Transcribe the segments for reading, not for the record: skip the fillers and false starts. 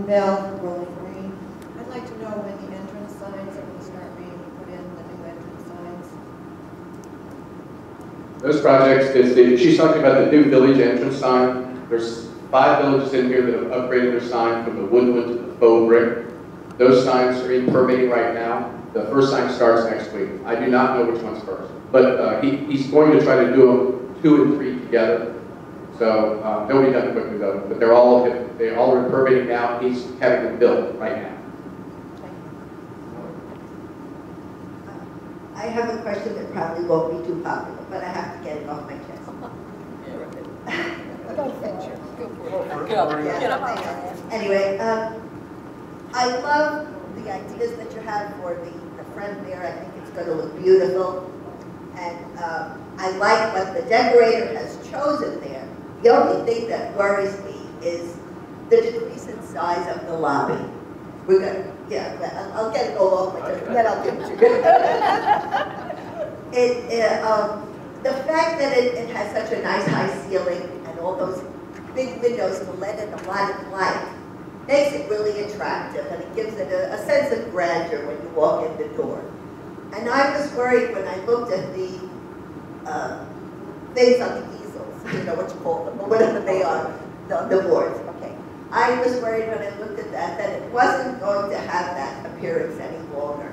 Bell, Rolling Green. I'd like to know when the entrance signs are going to start being put in, the new entrance signs. Those projects, she's talking about the new village entrance sign. There's 5 villages in here that have upgraded their sign from the wood one to the faux brick. Those signs are in permitting right now. The first sign starts next week. I do not know which one's first, but he's going to try to do them 2 and 3 together. So they'll be done quickly though. But they all are in permitting now. He's having them built right now. I have a question that probably won't be too popular, but I have to get it off my chest. Anyway, I love the ideas that you have for the front there. I think it's going to look beautiful. And I like what the decorator has chosen there. The only thing that worries me is the decrease in size of the lobby. We're going to, yeah, I'll get it all off my chest, and then I'll give it to you. The fact that it has such a nice high ceiling and all those big windows to let in a lot of light makes it really attractive, and it gives it a sense of grandeur when you walk in the door. And I was worried when I looked at the things on the easels, you know what you call them, or whatever they are, the boards, okay. I was worried when I looked at that it wasn't going to have that appearance any longer.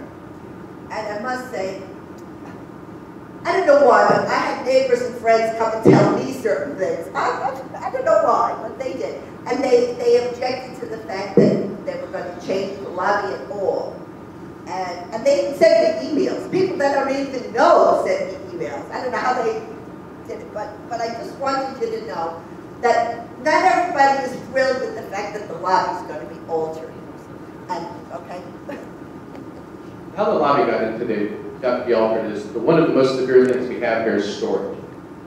And I must say, I don't know why, but I had neighbors and friends come and tell me certain things. I don't know why, but they did. And they objected to the fact that they were going to change the lobby at all. And they even sent me emails. People that I don't even know sent me emails. I don't know how they did it, but I just wanted you to know that not everybody is thrilled with the fact that the lobby is going to be altered. And, okay? How the lobby got to be altered is one of the most severe things we have here is storage.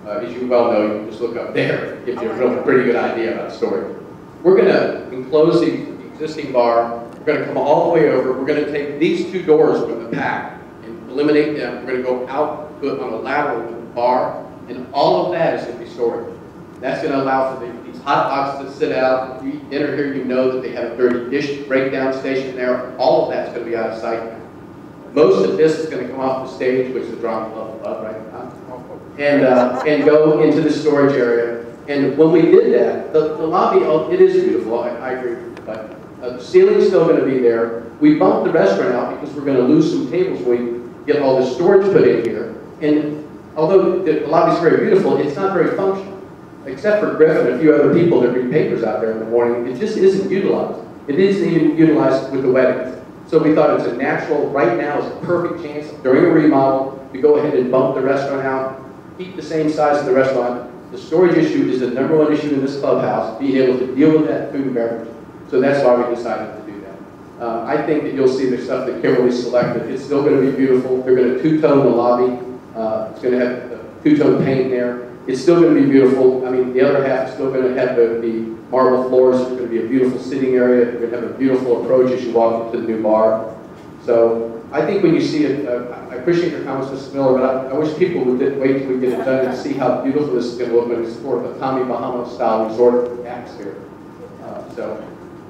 As you well know, you can just look up there. It gives you a real pretty good idea about storage. We're going to enclose the existing bar. We're going to come all the way over. We're going to take these 2 doors from the back and eliminate them. We're going to go out on a lateral to the bar, and all of that is going to be storage. That's going to allow for these hot boxes to sit out. If you enter here, you know that they have a dirty dish breakdown station there. All of that's going to be out of sight now. Most of this is going to come off the stage, which is the drama level above right now, and go into the storage area. And when we did that, the lobby, it is beautiful, I agree, but the ceiling's still going to be there. We bumped the restaurant out because we're going to lose some tables when we get all the storage put in here. And although the lobby's very beautiful, it's not very functional. Except for Griff and a few other people that read papers out there in the morning, it just isn't utilized. It isn't even utilized with the weddings. So we thought it's a natural, right now is a perfect chance during a remodel to go ahead and bump the restaurant out, keep the same size of the restaurant. The storage issue is the #1 issue in this clubhouse, being able to deal with that food and beverage. So that's why we decided to do that. I think that you'll see the stuff that Kimberly selected. It's still going to be beautiful. They're going to 2-tone the lobby. It's going to have 2-tone paint there. It's still going to be beautiful. I mean, the other half is still going to have the marble floors. It's going to be a beautiful sitting area. You're going to have a beautiful approach as you walk into the new bar. So I think when you see it, I appreciate your comments, Mrs. Miller, but I wish people would wait till we get it done and see how beautiful this is going to look when it's sort of a Tommy Bahama style resort atmosphere. So,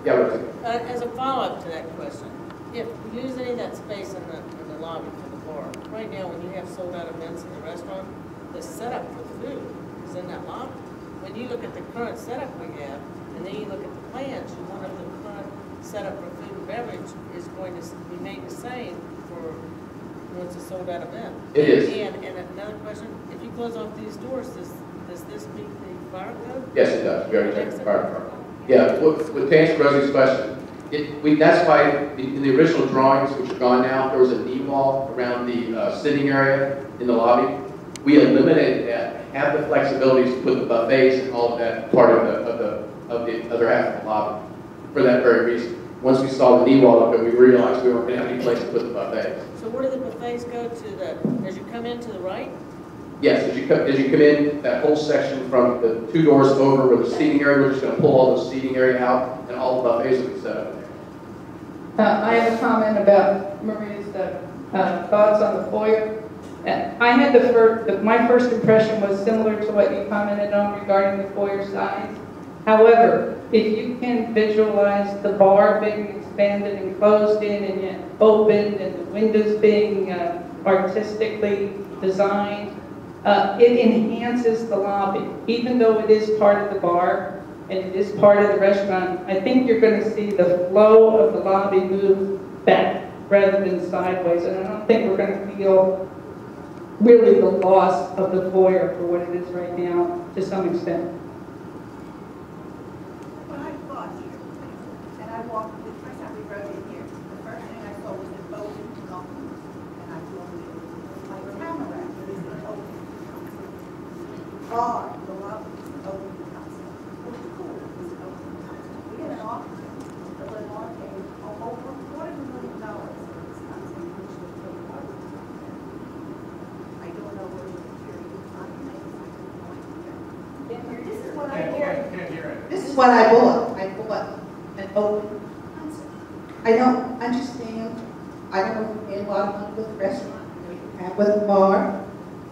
yeah, Rosie. As a follow-up to that question, if we use any of that space in the lobby for the bar, right now when you have sold-out events in the restaurant, the setup for food is in that lobby. When you look at the current setup we have, and then you look at the plans, one of the current setup for food and beverage is going to remain the same for when it's a sold-out event. It is. And another question, if you close off these doors, does this meet the fire code? Yes, it does. We already checked the fire department. Yeah, with to answer Rosie's question, that's why in the original drawings, which are gone now, there was a knee wall around the sitting area in the lobby. We eliminated that, have the flexibility to put the buffets and all of that part of the other half of the lobby for that very reason. Once we saw the knee wall up there, we realized we weren't going to have any place to put the buffets. So where do the buffets go to as you come in to the right? Yes, as you come in, that whole section from the 2 doors over where the seating area, we're just going to pull all the seating area out and all the buffets will be set up there. I have a comment about Maria's thoughts on the foyer. I had my first impression was similar to what you commented on regarding the foyer signs. However, if you can visualize the bar being expanded and closed in and yet opened and the windows being artistically designed, it enhances the lobby. Even though it is part of the bar and it is part of the restaurant, I think you're going to see the flow of the lobby move back rather than sideways. And I don't think we're going to feel really the loss of the foyer for what it is right now to some extent. When I got here, and I walked, the first time we rode in here, the first thing I saw was a boating company, and I thought it was like Tamarack, but it's an open concept. Bar, the lobby is an open concept. What's cool is an open concept. We had an auction, the Lenore paid over $250,000 for this concept, which was really hard. I don't know where the material is on the name, I have no idea. This is what I bought. Can't hear it. This is what I bought. I bought an open concept. I don't understand. I don't know if you pay a lot of money with a restaurant, you have with a bar,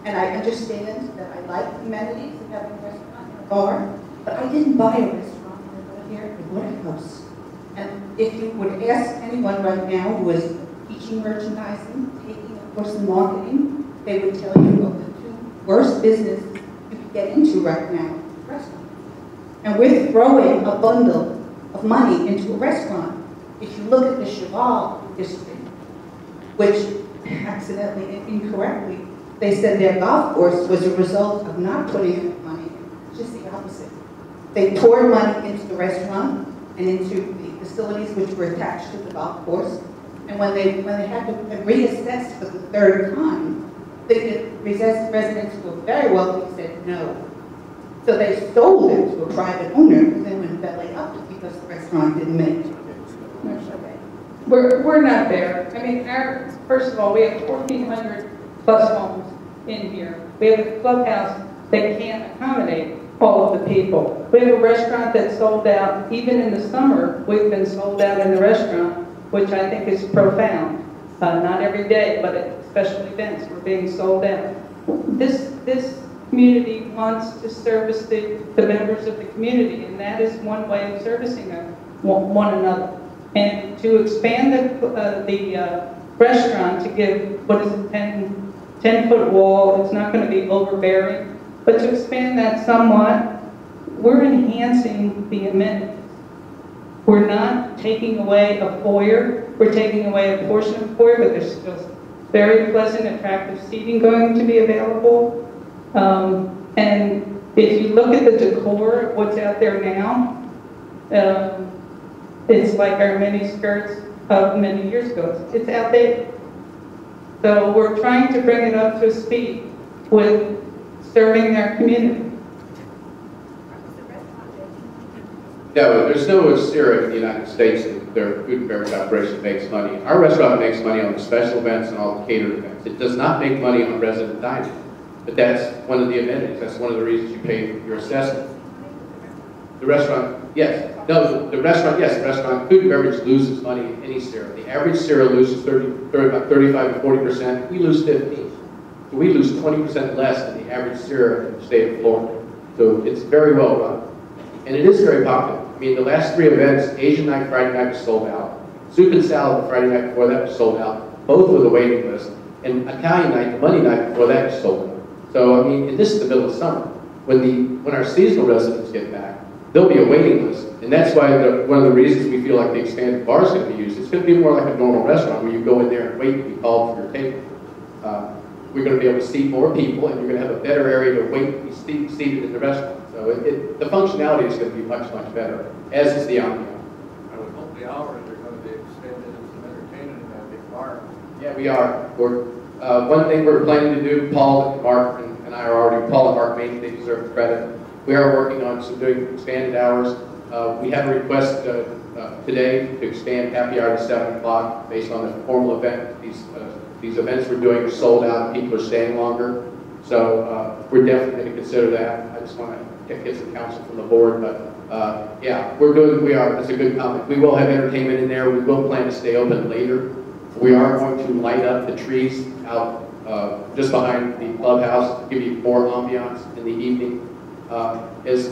and I understand that I like amenities of having a restaurant and a bar, but I didn't buy a restaurant when I got here. I bought a house. And if you would ask anyone right now who is teaching merchandising, taking a course in marketing, they would tell you of the two worst businesses you could get into right now, restaurants. And we're throwing a bundle of money into a restaurant. If you look at the Cheval district, which accidentally and incorrectly, they said their golf course was a result of not putting enough money in. Just the opposite. They poured money into the restaurant and into the facilities which were attached to the golf course. And when they had to reassess for the third time, the residents who were very wealthy said no. So they sold it to a private owner who then went belly up because the restaurant didn't make it. We're not there. I mean, first of all, we have 1,400 plus homes in here. We have a clubhouse that can't accommodate all of the people. We have a restaurant that's sold out. Even in the summer, we've been sold out in the restaurant, which I think is profound. Not every day, but at special events, we're being sold out. This community wants to service the members of the community, and that is one way of servicing one another. And to expand the restaurant to give, what is it, 10-foot wall, it's not going to be overbearing, but to expand that somewhat, we're enhancing the amenities. We're not taking away a foyer, we're taking away a portion of the foyer, but there's still very pleasant, attractive seating going to be available. And if you look at the decor of what's out there now, it's like our mini skirts of many years ago. It's outdated. So we're trying to bring it up to speed with serving our community. No, there's no area in the United States that their food and beverage operation makes money. Our restaurant makes money on the special events and all the catered events. It does not make money on resident dining. But that's one of the amenities. That's one of the reasons you pay your assessment. The restaurant, yes. No, the restaurant, yes. The restaurant, food and beverage loses money in any CERA. The average CERA loses about 35 to 40%. We lose 15. So we lose 20% less than the average CERA in the state of Florida. So it's very well run. And it is very popular. I mean, the last 3 events, Asian night, Friday night was sold out. Soup and salad the Friday night before that was sold out, both with a waiting list. And Italian night, the Monday night before that was sold out. So, I mean, and this is the middle of summer. When our seasonal residents get back, there'll be a waiting list. And that's why one of the reasons we feel like the expanded bar is going to be used. It's going to be more like a normal restaurant where you go in there and wait and be called for your table. We're going to be able to seat more people, and you're going to have a better area to wait and be seated in the restaurant. So the functionality is going to be much, much better, as is the ambiance. I would hope the hours are going to be extended and some entertainment in that big bar. Yeah, we are. One thing we're planning to do, Paul and Mark and I are already, Paul and Mark mainly, they deserve the credit. We are working on some doing expanded hours. We have a request today to expand happy hour to 7 o'clock based on the formal event. These events we're doing are sold out and people are staying longer. So we're definitely going to consider that. I just want to get some counsel from the board, but yeah, it's a good comment. We will have entertainment in there. We will plan to stay open later. We are going to light up the trees out just behind the clubhouse to give you more ambiance in the evening. As